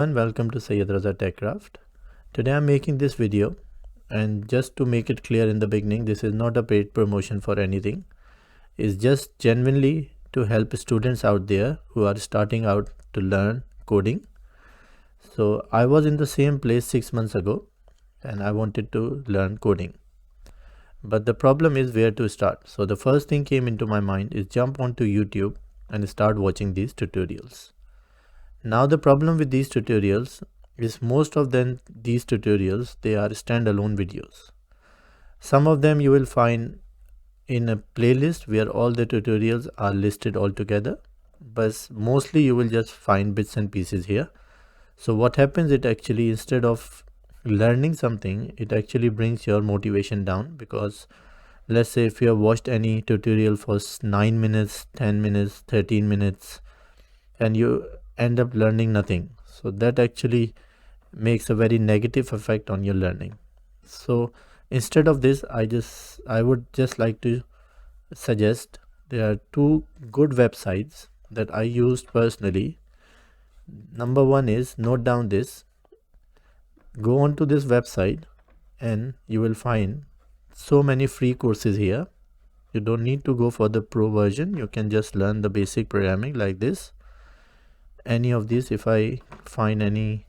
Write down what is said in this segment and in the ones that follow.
And welcome to Syed Raza TechCraft. Today I'm making this video, and just to make it clear in the beginning, this is not a paid promotion for anything. It's just genuinely to help students out there who are starting out to learn coding. So I was in the same place 6 months ago and I wanted to learn coding. But the problem is where to start. So the first thing came into my mind is jump onto YouTube and start watching these tutorials. Now the problem with these tutorials is most of these tutorials, they are standalone videos. Some of them you will find in a playlist where all the tutorials are listed all together, but mostly you will just find bits and pieces here. So what happens, it actually, instead of learning something, it actually brings your motivation down, because let's say if you have watched any tutorial for 9 minutes, 10 minutes, 13 minutes, and you end up learning nothing, so that actually makes a very negative effect on your learning. So instead of this, I would just like to suggest there are two good websites that I used personally. Number one is, note down this, go on to this website and you will find so many free courses here. You don't need to go for the pro version, you can just learn the basic programming like this. Any of these, if I find any,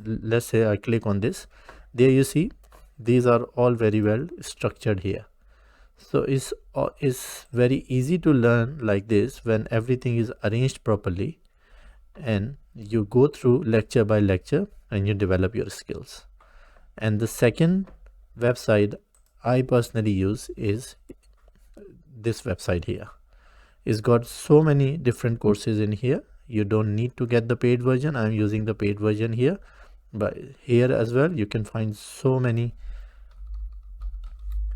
let's say I click on this, there you see these are all very well structured here. So it's very easy to learn like this when everything is arranged properly and you go through lecture by lecture and you develop your skills. And the second website I personally use is this website here. It's got so many different courses in here. You don't need to get the paid version. I'm using the paid version here, but here as well you can find so many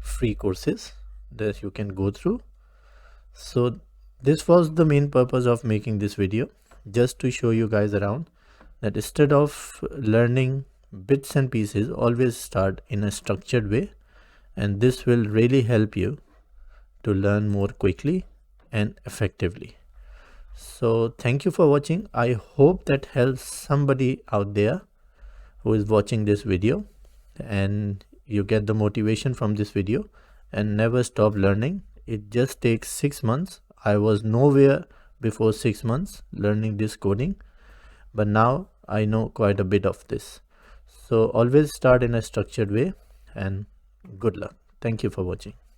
free courses that you can go through. So this was the main purpose of making this video, just to show you guys around that instead of learning bits and pieces, always start in a structured way, and this will really help you to learn more quickly and effectively. So thank you for watching. I hope that helps somebody out there who is watching this video, and you get the motivation from this video and never stop learning. It just takes 6 months. I was nowhere before 6 months learning this coding, but now I know quite a bit of this. So always start in a structured way, and good luck. Thank you for watching.